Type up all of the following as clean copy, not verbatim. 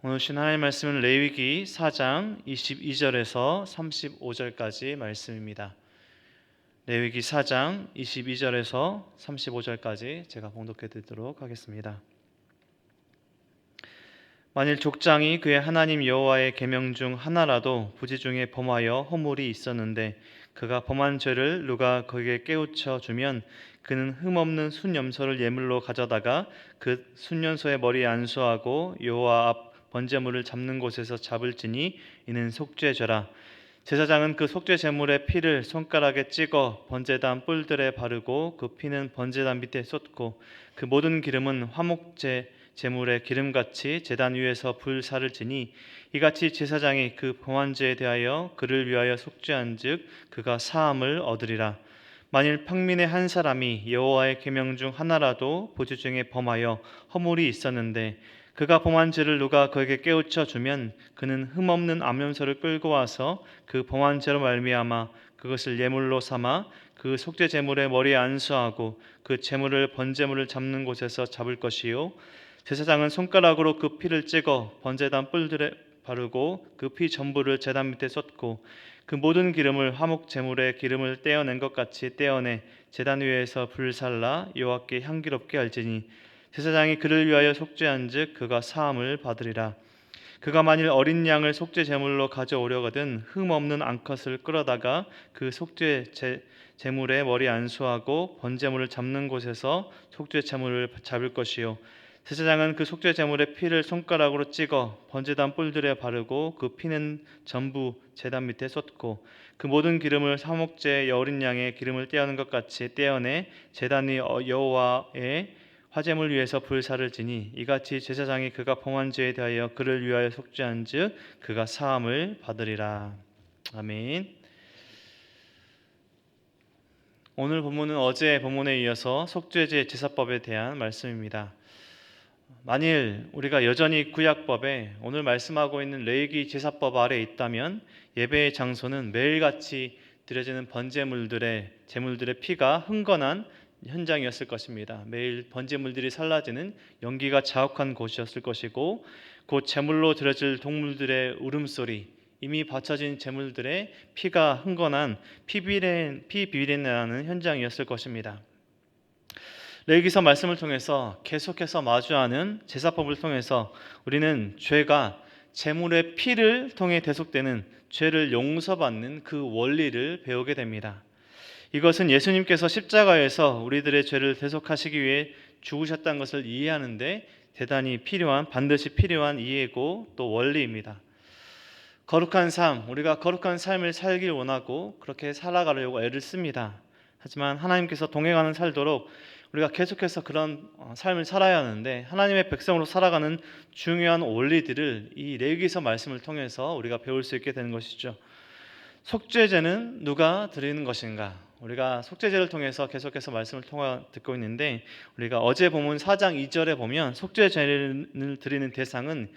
오늘 주신 하나님의 말씀은 레위기 4장 22절에서 35절까지 말씀입니다. 레위기 4장 22절에서 35절까지 제가 봉독해 드리도록 하겠습니다. 만일 족장이 그의 하나님 여호와의 계명 중 하나라도 부지 중에 범하여 허물이 있었는데 그가 범한 죄를 누가 그에게 깨우쳐 주면 그는 흠없는 순염소를 예물로 가져다가 그 순염소의 머리에 안수하고 여호와 앞 번제물을 잡는 곳에서 잡을지니 이는 속죄죄라. 제사장은 그 속죄 제물의 피를 손가락에 찍어 번제단 뿔들에 바르고 그 피는 번제단 밑에 쏟고 그 모든 기름은 화목제 제물의 기름같이 제단 위에서 불사를 지니 이같이 제사장이 그 범한 죄에 대하여 그를 위하여 속죄한즉 그가 사함을 얻으리라. 만일 평민의 한 사람이 여호와의 계명 중 하나라도 부지 중에 범하여 허물이 있었는데 그가 범한 죄를 누가 그에게 깨우쳐 주면 그는 흠없는 암염소를 끌고 와서 그 범한 죄로 말미암아 그것을 예물로 삼아 그 속죄 제물의 머리에 안수하고 그 제물을 번제물을 잡는 곳에서 잡을 것이요 제사장은 손가락으로 그 피를 찍어 번제단 뿔들에 바르고 그 피 전부를 제단 밑에 쏟고 그 모든 기름을 화목 제물의 기름을 떼어낸 것 같이 떼어내 제단 위에서 불살라 여호와께 향기롭게 할지니 제사장이 그를 위하여 속죄한즉 그가 사함을 받으리라. 그가 만일 어린 양을 속죄 제물로 가져오려거든 흠 없는 암컷을 끌어다가 그 속죄 제물의 머리 안수하고 번제물을 잡는 곳에서 속죄 제물을 잡을 것이요 제사장은 그 속죄 제물의 피를 손가락으로 찍어 번제단 뿔들에 바르고 그 피는 전부 제단 밑에 쏟고 그 모든 기름을 화목제의 어린 양의 기름을 떼어낸 것 같이 떼어내 제단 위 여호와의 화제물 위에서 불사를 지니 이같이 제사장이 그가 범한 죄에 대하여 그를 위하여 속죄한즉 그가 사함을 받으리라. 아멘. 오늘 본문은 어제 본문에 이어서 속죄제 제사법에 대한 말씀입니다. 만일 우리가 여전히 구약법에 오늘 말씀하고 있는 레위기 제사법 아래에 있다면 예배의 장소는 매일같이 드려지는 번제물들의 제물들의 피가 흥건한 현장이었을 것입니다. 매일 번제물들이 살라지는 연기가 자욱한 곳이었을 것이고 곧 제물로 드려질 동물들의 울음소리, 이미 바쳐진 제물들의 피가 흥건한 피비린내나는 현장이었을 것입니다. 레위기서 말씀을 통해서 계속해서 마주하는 제사법을 통해서 우리는 죄가 제물의 피를 통해 대속되는 죄를 용서받는 그 원리를 배우게 됩니다. 이것은 예수님께서 십자가에서 우리들의 죄를 대속하시기 위해 죽으셨다는 것을 이해하는데 대단히 반드시 필요한 이해고 또 원리입니다. 거룩한 삶, 우리가 거룩한 삶을 살길 원하고 그렇게 살아가려고 애를 씁니다. 하지만 하나님께서 동행하는 살도록 우리가 계속해서 그런 삶을 살아야 하는데 하나님의 백성으로 살아가는 중요한 원리들을 이 레위기서 말씀을 통해서 우리가 배울 수 있게 되는 것이죠. 속죄제는 누가 드리는 것인가? 우리가 속죄제를 통해서 계속해서 말씀을 듣고 있는데 우리가 어제 본문 4장 2절에 보면 속죄제를 드리는 대상은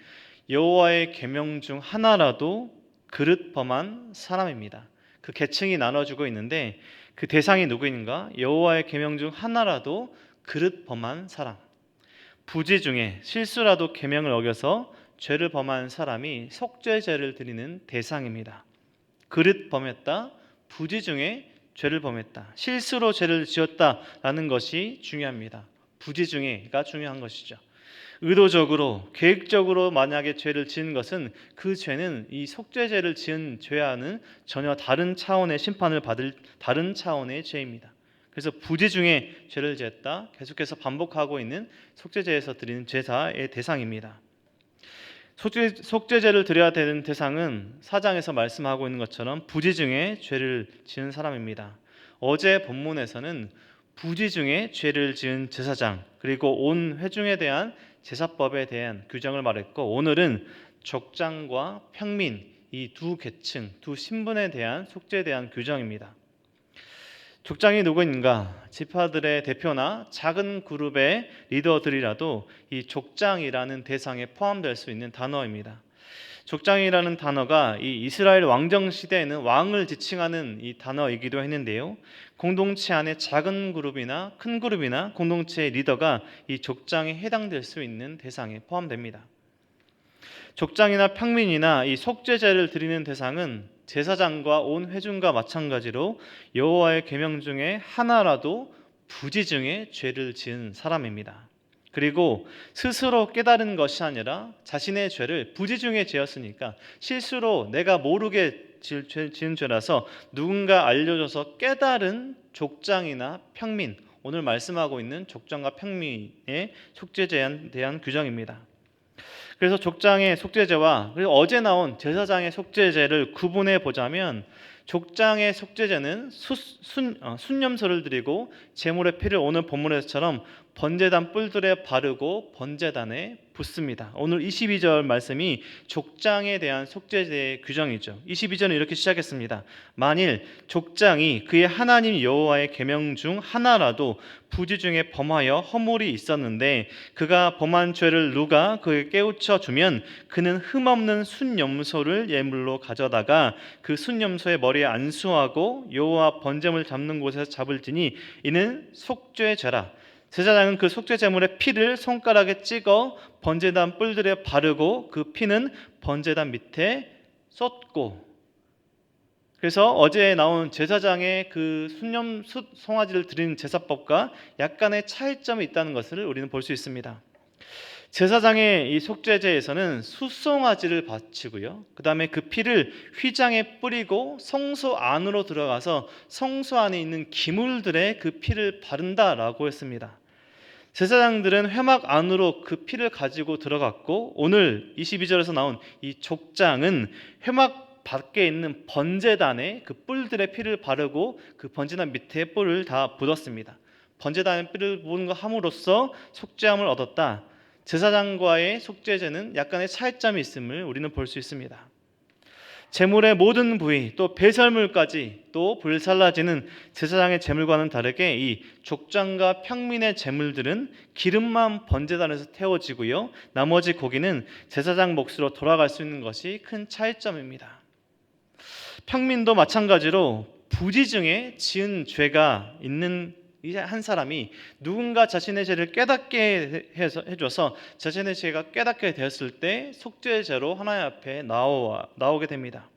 여호와의 계명 중 하나라도 그릇 범한 사람입니다. 그 계층이 나눠주고 있는데 그 대상이 누구인가? 여호와의 계명 중 하나라도 그릇 범한 사람. 부지 중에 실수라도 계명을 어겨서 죄를 범한 사람이 속죄제를 드리는 대상입니다. 그릇 범했다, 부지 중에 죄를 범했다, 실수로 죄를 지었다라는 것이 중요합니다. 부지 중에가 중요한 것이죠. 의도적으로 계획적으로 만약에 죄를 지은 것은 그 죄는 이 속죄죄를 지은 죄와는 전혀 다른 차원의 심판을 받을 다른 차원의 죄입니다. 그래서 부지 중에 죄를 지었다 계속해서 반복하고 있는 속죄제에서 드리는 제사의 대상입니다. 속죄제를 드려야 되는 대상은 4장에서 말씀하고 있는 것처럼 부지 중에 죄를 지은 사람입니다. 어제 본문에서는 부지 중에 죄를 지은 제사장 그리고 온 회중에 대한 제사법에 대한 규정을 말했고 오늘은 족장과 평민 이 두 계층, 두 신분에 대한 속죄에 대한 규정입니다. 족장이 누구인가? 지파들의 대표나 작은 그룹의 리더들이라도 이 족장이라는 대상에 포함될 수 있는 단어입니다. 족장이라는 단어가 이 이스라엘 왕정 시대에는 왕을 지칭하는 이 단어이기도 했는데요. 공동체 안에 작은 그룹이나 큰 그룹이나 공동체의 리더가 이 족장에 해당될 수 있는 대상에 포함됩니다. 족장이나 평민이나 이 속죄제를 드리는 대상은 제사장과 온 회중과 마찬가지로 여호와의 계명 중에 하나라도 부지 중에 죄를 지은 사람입니다. 그리고 스스로 깨달은 것이 아니라 자신의 죄를 부지 중에 지었으니까 실수로 내가 모르게 지은 죄라서 누군가 알려줘서 깨달은 족장이나 평민, 오늘 말씀하고 있는 족장과 평민의 속죄제에 대한 규정입니다. 그래서 족장의 속죄제와 그리고 어제 나온 제사장의 속죄제를 구분해 보자면, 족장의 속죄제는 순념소를 드리고 제물의 피를 오늘 본문에서처럼 번제단 뿔들에 바르고 번제단에 붓습니다. 오늘 22절 말씀이 족장에 대한 속죄제의 규정이죠. 22절은 이렇게 시작했습니다. 만일 족장이 그의 하나님 여호와의 계명 중 하나라도 부지 중에 범하여 허물이 있었는데 그가 범한 죄를 누가 그에게 깨우쳐 주면 그는 흠없는 순염소를 예물로 가져다가 그 순염소의 머리에 안수하고 여호와 번제물 잡는 곳에서 잡을지니 이는 속죄죄라. 제사장은 그 속죄 제물의 피를 손가락에 찍어 번제단 뿔들에 바르고 그 피는 번제단 밑에 쏟고, 그래서 어제 나온 제사장의 그 송아지를 드리는 제사법과 약간의 차이점이 있다는 것을 우리는 볼 수 있습니다. 제사장의 이 속죄제에서는 숫송아지를 바치고요, 그 다음에 그 피를 휘장에 뿌리고 성소 안으로 들어가서 성소 안에 있는 기물들에 그 피를 바른다라고 했습니다. 제사장들은 회막 안으로 그 피를 가지고 들어갔고, 오늘 22절에서 나온 이 족장은 회막 밖에 있는 번제단에 그 뿔들의 피를 바르고 그 번제단 밑에 뿔을 다 묻었습니다. 번제단에 뿔을 묻은 거 함으로써 속죄함을 얻었다. 제사장과의 속죄제는 약간의 차이점이 있음을 우리는 볼 수 있습니다. 제물의 모든 부위 또 배설물까지 또 불살라지는 제사장의 제물과는 다르게 이 족장과 평민의 제물들은 기름만 번제단에서 태워지고요, 나머지 고기는 제사장 몫으로 돌아갈 수 있는 것이 큰 차이점입니다. 평민도 마찬가지로 부지 중에 지은 죄가 있는 한 사람이 누군가 자신의 죄를 깨닫게 해줘서 자신의 죄가 깨닫게 되었을 때 속죄제로 하나님 앞에 나오게 됩니다.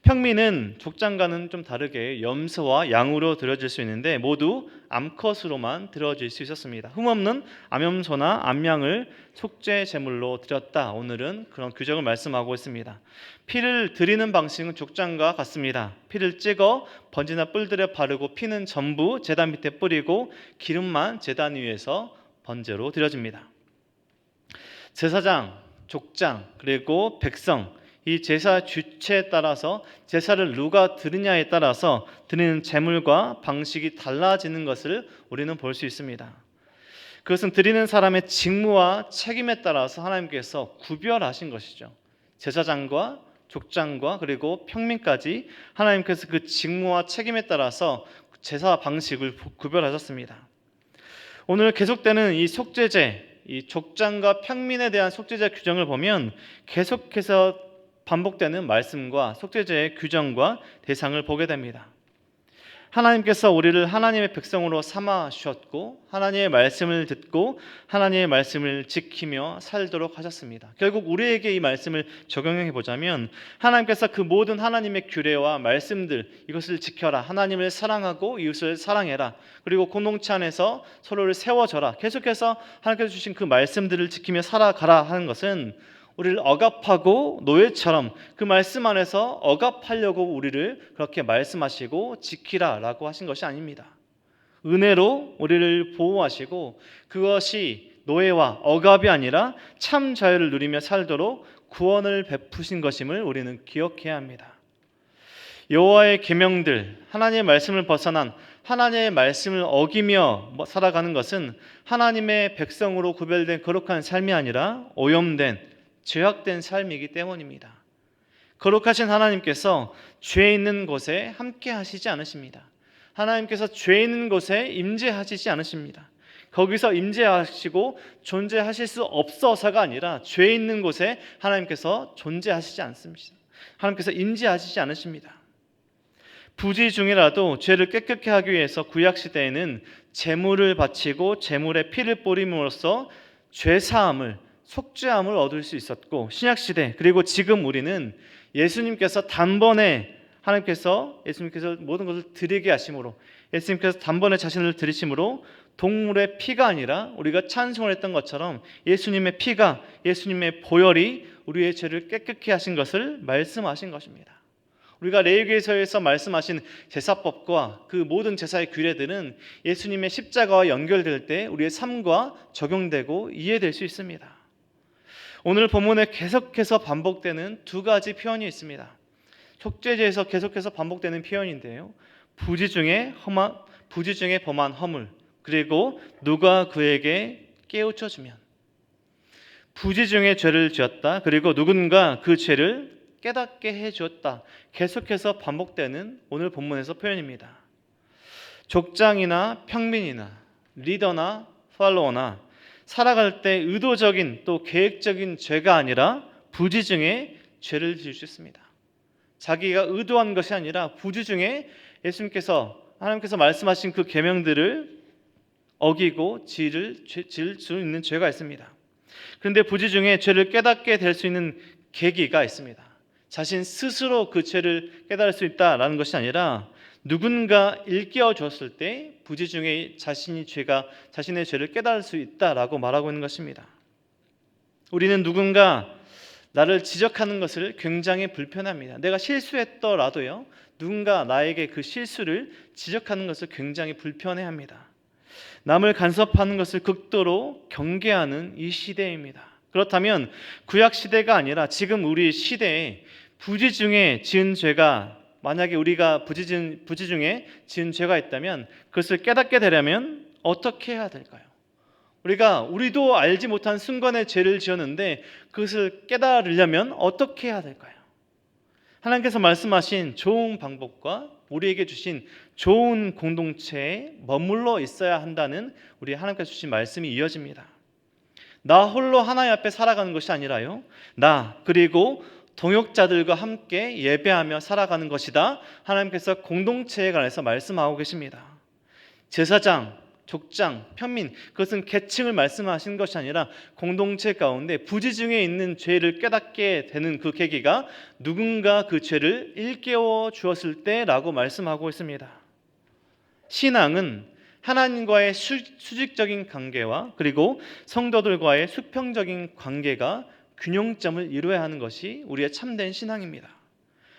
평민은 족장과는 좀 다르게 염소와 양으로 드려질 수 있는데 모두 암컷으로만 드려질 수 있었습니다. 흠없는 암염소나 암양을 속죄 제물로 드렸다. 오늘은 그런 규정을 말씀하고 있습니다. 피를 드리는 방식은 족장과 같습니다. 피를 찍어 번제나 뿔들에 바르고 피는 전부 제단 밑에 뿌리고 기름만 제단 위에서 번제로 드려집니다. 제사장, 족장, 그리고 백성, 이 제사 주체에 따라서 제사를 누가 드리냐에 따라서 드리는 제물과 방식이 달라지는 것을 우리는 볼 수 있습니다. 그것은 드리는 사람의 직무와 책임에 따라서 하나님께서 구별하신 것이죠. 제사장과 족장과 그리고 평민까지 하나님께서 그 직무와 책임에 따라서 제사 방식을 구별하셨습니다. 오늘 계속되는 이 속죄제, 이 족장과 평민에 대한 속죄제 규정을 보면 계속해서 반복되는 말씀과 속죄제의 규정과 대상을 보게 됩니다. 하나님께서 우리를 하나님의 백성으로 삼아 주셨고 하나님의 말씀을 듣고 하나님의 말씀을 지키며 살도록 하셨습니다. 결국 우리에게 이 말씀을 적용해 보자면 하나님께서 그 모든 하나님의 규례와 말씀들, 이것을 지켜라, 하나님을 사랑하고 이웃을 사랑해라, 그리고 공동체 안에서 서로를 세워줘라, 계속해서 하나님께서 주신 그 말씀들을 지키며 살아가라 하는 것은 우리를 억압하고 노예처럼 그 말씀 안에서 억압하려고 우리를 그렇게 말씀하시고 지키라라고 하신 것이 아닙니다. 은혜로 우리를 보호하시고 그것이 노예와 억압이 아니라 참 자유를 누리며 살도록 구원을 베푸신 것임을 우리는 기억해야 합니다. 여호와의 계명들, 하나님의 말씀을 벗어난, 하나님의 말씀을 어기며 살아가는 것은 하나님의 백성으로 구별된 거룩한 삶이 아니라 오염된, 죄악된 삶이기 때문입니다. 거룩하신 하나님께서 죄 있는 곳에 함께 하시지 않으십니다. 하나님께서 죄 있는 곳에 임재하시지 않으십니다. 거기서 임재하시고 존재하실 수 없어서가 아니라 죄 있는 곳에 하나님께서 존재하시지 않습니다. 하나님께서 임재하시지 않으십니다. 부지 중이라도 죄를 깨끗게 하기 위해서 구약시대에는 제물을 바치고 제물에 피를 뿌림으로써 죄사함을, 속죄함을 얻을 수 있었고, 신약시대 그리고 지금 우리는 예수님께서 단번에 예수님께서 모든 것을 드리게 하심으로, 예수님께서 단번에 자신을 드리심으로 동물의 피가 아니라 우리가 찬송을 했던 것처럼 예수님의 피가, 예수님의 보혈이 우리의 죄를 깨끗게 하신 것을 말씀하신 것입니다. 우리가 레위기서에서 말씀하신 제사법과 그 모든 제사의 규례들은 예수님의 십자가와 연결될 때 우리의 삶과 적용되고 이해될 수 있습니다. 오늘 본문에 계속해서 반복되는 두 가지 표현이 있습니다. 속죄제에서 계속해서 반복되는 표현인데요, 부지 중에 범한 허물, 그리고 누가 그에게 깨우쳐 주면. 부지 중에 죄를 지었다, 그리고 누군가 그 죄를 깨닫게 해 주었다. 계속해서 반복되는 오늘 본문에서 표현입니다. 족장이나 평민이나 리더나 팔로워나 살아갈 때 의도적인 또 계획적인 죄가 아니라 부지 중에 죄를 지을 수 있습니다. 자기가 의도한 것이 아니라 부지 중에 하나님께서 말씀하신 그 계명들을 어기고 지을 수 있는 죄가 있습니다. 그런데 부지 중에 죄를 깨닫게 될 수 있는 계기가 있습니다. 자신 스스로 그 죄를 깨달을 수 있다라는 것이 아니라 누군가 일깨워 줬을 때 부지 중에 자신의 죄를 깨달을 수 있다라고 말하고 있는 것입니다. 우리는 누군가 나를 지적하는 것을 굉장히 불편합니다. 내가 실수했더라도요, 누군가 나에게 그 실수를 지적하는 것을 굉장히 불편해합니다. 남을 간섭하는 것을 극도로 경계하는 이 시대입니다. 그렇다면 구약 시대가 아니라 지금 우리 시대에 부지 중에 지은 죄가, 만약에 우리가 부지 중에 지은 죄가 있다면 그것을 깨닫게 되려면 어떻게 해야 될까요? 우리도 알지 못한 순간에 죄를 지었는데 그것을 깨달으려면 어떻게 해야 될까요? 하나님께서 말씀하신 좋은 방법과 우리에게 주신 좋은 공동체에 머물러 있어야 한다는 우리 하나님께서 주신 말씀이 이어집니다. 나 홀로 하나님 앞에 살아가는 것이 아니라요, 나 그리고 동역자들과 함께 예배하며 살아가는 것이다. 하나님께서 공동체에 관해서 말씀하고 계십니다. 제사장, 족장, 편민, 그것은 계층을 말씀하신 것이 아니라 공동체 가운데 부지 중에 있는 죄를 깨닫게 되는 그 계기가 누군가 그 죄를 일깨워 주었을 때라고 말씀하고 있습니다. 신앙은 하나님과의 수직적인 관계와 그리고 성도들과의 수평적인 관계가 균형점을 이루어야 하는 것이 우리의 참된 신앙입니다.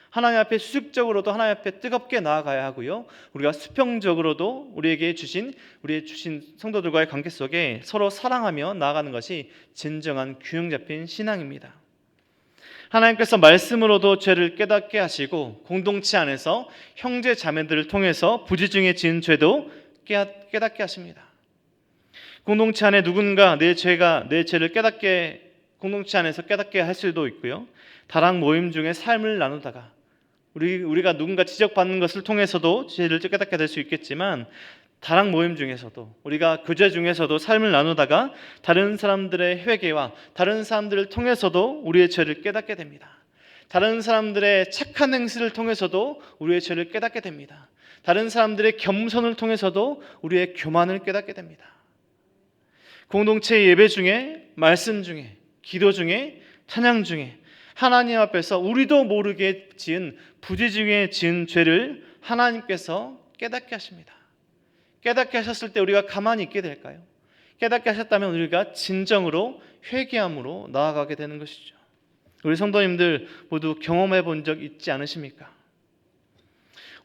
하나님 앞에 수직적으로도 하나님 앞에 뜨겁게 나아가야 하고요, 우리가 수평적으로도 우리의 주신 성도들과의 관계 속에 서로 사랑하며 나아가는 것이 진정한 균형 잡힌 신앙입니다. 하나님께서 말씀으로도 죄를 깨닫게 하시고 공동체 안에서 형제 자매들을 통해서 부지 중에 지은 죄도 깨닫게 하십니다. 공동체 안에 누군가 내 죄를 공동체 안에서 깨닫게 할 수도 있고요, 다락 모임 중에 삶을 나누다가 우리가 누군가 지적받는 것을 통해서도 죄를 깨닫게 될 수 있겠지만, 다락 모임 중에서도 우리가 교제 중에서도 삶을 나누다가 다른 사람들의 회개와 다른 사람들을 통해서도 우리의 죄를 깨닫게 됩니다. 다른 사람들의 착한 행실을 통해서도 우리의 죄를 깨닫게 됩니다. 다른 사람들의 겸손을 통해서도 우리의 교만을 깨닫게 됩니다. 공동체 예배 중에, 말씀 중에, 기도 중에, 찬양 중에 하나님 앞에서 우리도 모르게 부지 중에 지은 죄를 하나님께서 깨닫게 하십니다. 깨닫게 하셨을 때 우리가 가만히 있게 될까요? 깨닫게 하셨다면 우리가 진정으로 회개함으로 나아가게 되는 것이죠. 우리 성도님들 모두 경험해 본 적 있지 않으십니까?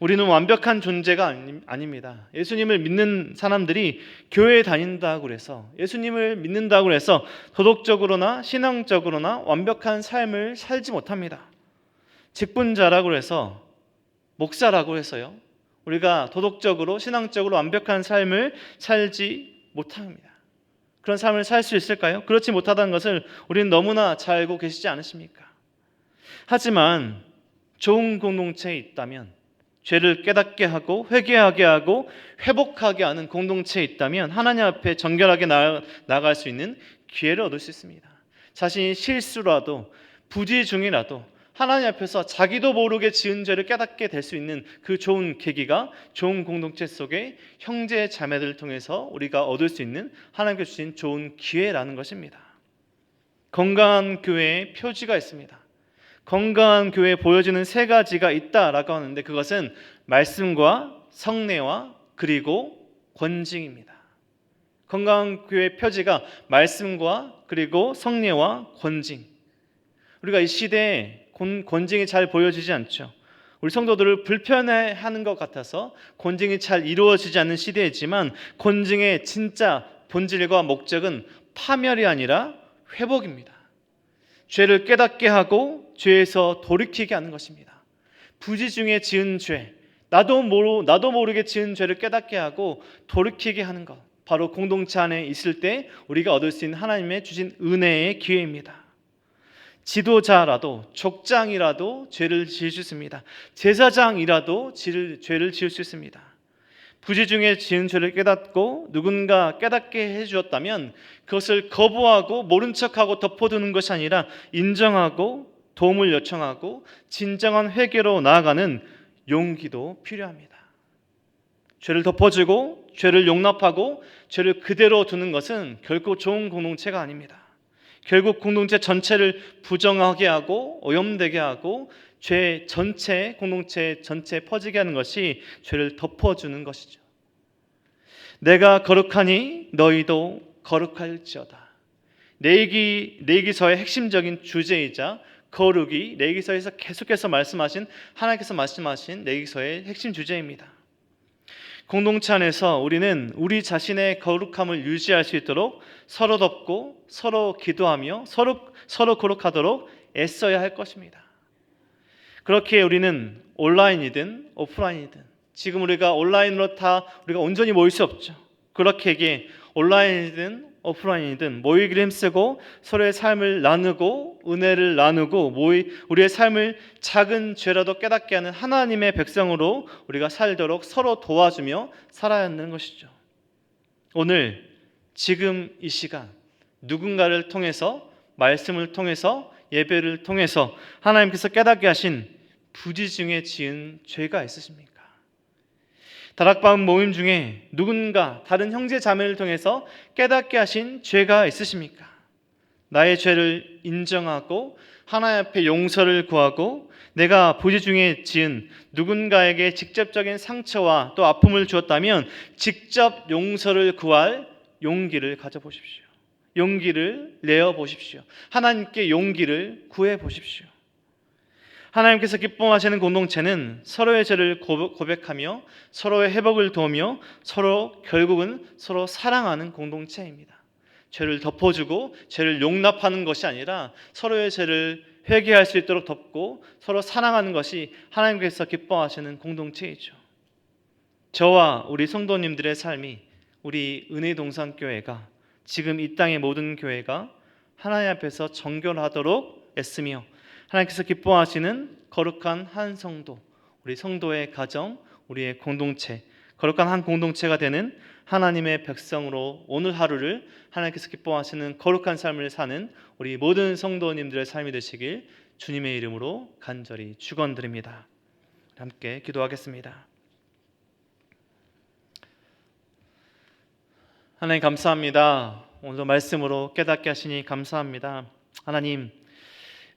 우리는 완벽한 존재가 아닙니다. 예수님을 믿는 사람들이 교회에 다닌다고 해서, 예수님을 믿는다고 해서 도덕적으로나 신앙적으로나 완벽한 삶을 살지 못합니다. 직분자라고 해서, 목사라고 해서요, 우리가 도덕적으로 신앙적으로 완벽한 삶을 살지 못합니다. 그런 삶을 살 수 있을까요? 그렇지 못하다는 것을 우리는 너무나 잘 알고 계시지 않으십니까? 하지만 좋은 공동체에 있다면, 죄를 깨닫게 하고 회개하게 하고 회복하게 하는 공동체에 있다면 하나님 앞에 정결하게 나아갈 수 있는 기회를 얻을 수 있습니다. 자신이 실수라도 부지 중이라도 하나님 앞에서 자기도 모르게 지은 죄를 깨닫게 될 수 있는 그 좋은 계기가 좋은 공동체 속에 형제 자매들을 통해서 우리가 얻을 수 있는 하나님께서 주신 좋은 기회라는 것입니다. 건강한 교회의 표지가 있습니다. 건강한 교회에 보여지는 세 가지가 있다라고 하는데 그것은 말씀과 성례와 그리고 권징입니다. 건강한 교회의 표지가 말씀과 그리고 성례와 권징. 우리가 이 시대에 권징이 잘 보여지지 않죠. 우리 성도들을 불편해하는 것 같아서 권징이 잘 이루어지지 않는 시대이지만 권징의 진짜 본질과 목적은 파멸이 아니라 회복입니다. 죄를 깨닫게 하고 죄에서 돌이키게 하는 것입니다. 부지 중에 지은 죄, 나도 모르게 지은 죄를 깨닫게 하고 돌이키게 하는 것, 바로 공동체 안에 있을 때 우리가 얻을 수 있는 하나님의 주신 은혜의 기회입니다. 지도자라도 족장이라도 죄를 지을 수 있습니다. 제사장이라도 죄를 지을 수 있습니다. 부지 중에 지은 죄를 깨닫고 누군가 깨닫게 해주었다면 그것을 거부하고 모른 척하고 덮어두는 것이 아니라 인정하고 도움을 요청하고 진정한 회개로 나아가는 용기도 필요합니다. 죄를 덮어주고 죄를 용납하고 죄를 그대로 두는 것은 결코 좋은 공동체가 아닙니다. 결국 공동체 전체를 부정하게 하고 오염되게 하고 죄 전체, 공동체 전체에 퍼지게 하는 것이 죄를 덮어주는 것이죠. 내가 거룩하니 너희도 거룩할지어다. 레위기서의 핵심적인 주제이자 거룩이 레위기서에서 계속해서 하나님께서 말씀하신 레위기서의 핵심 주제입니다. 공동체 안에서 우리는 우리 자신의 거룩함을 유지할 수 있도록 서로 덮고 서로 기도하며 서로 거룩하도록 애써야 할 것입니다. 그렇게 우리는 온라인이든 오프라인이든 지금 우리가 온라인으로 우리가 온전히 모일 수 없죠. 그렇게 온라인이든 오프라인이든 모이기를 힘쓰고 서로의 삶을 나누고 은혜를 나누고 우리의 삶을 작은 죄라도 깨닫게 하는 하나님의 백성으로 우리가 살도록 서로 도와주며 살아야 하는 것이죠. 오늘 지금 이 시간 누군가를 통해서 말씀을 통해서 예배를 통해서 하나님께서 깨닫게 하신 부지 중에 지은 죄가 있으십니까? 다락방 모임 중에 누군가 다른 형제 자매를 통해서 깨닫게 하신 죄가 있으십니까? 나의 죄를 인정하고 하나님 앞에 용서를 구하고 내가 부지 중에 지은 누군가에게 직접적인 상처와 또 아픔을 주었다면 직접 용서를 구할 용기를 가져보십시오. 용기를 내어보십시오. 하나님께 용기를 구해보십시오. 하나님께서 기뻐하시는 공동체는 서로의 죄를 고백하며 서로의 회복을 도우며 결국은 서로 사랑하는 공동체입니다. 죄를 덮어주고 죄를 용납하는 것이 아니라 서로의 죄를 회개할 수 있도록 덮고 서로 사랑하는 것이 하나님께서 기뻐하시는 공동체이죠. 저와 우리 성도님들의 삶이 우리 은혜동산교회가 지금 이 땅의 모든 교회가 하나님 앞에서 정결하도록 애쓰며 하나님께서 기뻐하시는 거룩한 한 성도, 우리 성도의 가정, 우리의 공동체, 거룩한 한 공동체가 되는 하나님의 백성으로 오늘 하루를 하나님께서 기뻐하시는 거룩한 삶을 사는 우리 모든 성도님들의 삶이 되시길 주님의 이름으로 간절히 축원드립니다. 함께 기도하겠습니다. 하나님 감사합니다. 오늘 말씀으로 깨닫게 하시니 감사합니다. 하나님,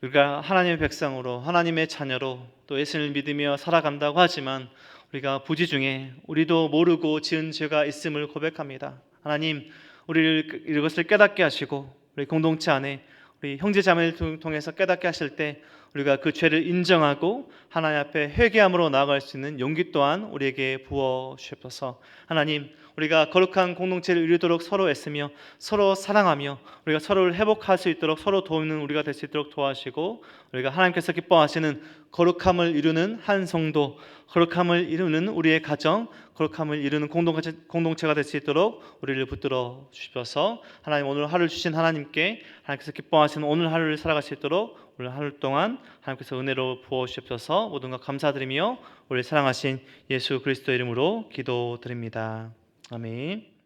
우리가 하나님의 백성으로 하나님의 자녀로 또 예수를 믿으며 살아간다고 하지만 우리가 부지 중에 우리도 모르고 지은 죄가 있음을 고백합니다. 하나님, 우리를 이것을 깨닫게 하시고 우리 공동체 안에 우리 형제 자매를 통해서 깨닫게 하실 때 우리가 그 죄를 인정하고 하나님 앞에 회개함으로 나아갈 수 있는 용기 또한 우리에게 부어 주옵소서. 하나님, 우리가 거룩한 공동체를 이루도록 서로 애쓰며 서로 사랑하며 우리가 서로를 회복할 수 있도록 서로 도우는 우리가 될 수 있도록 도와주시고 우리가 하나님께서 기뻐하시는 거룩함을 이루는 한 성도, 거룩함을 이루는 우리의 가정, 거룩함을 이루는 공동체가 될 수 있도록 우리를 붙들어 주셔서 하나님 오늘 하루를 주신 하나님께 하나님께서 기뻐하시는 오늘 하루를 살아갈 수 있도록 오늘 하루 동안 하나님께서 은혜로 부어주셔서 모든 것 감사드리며 우리를 사랑하신 예수 그리스도 이름으로 기도드립니다. 아멘.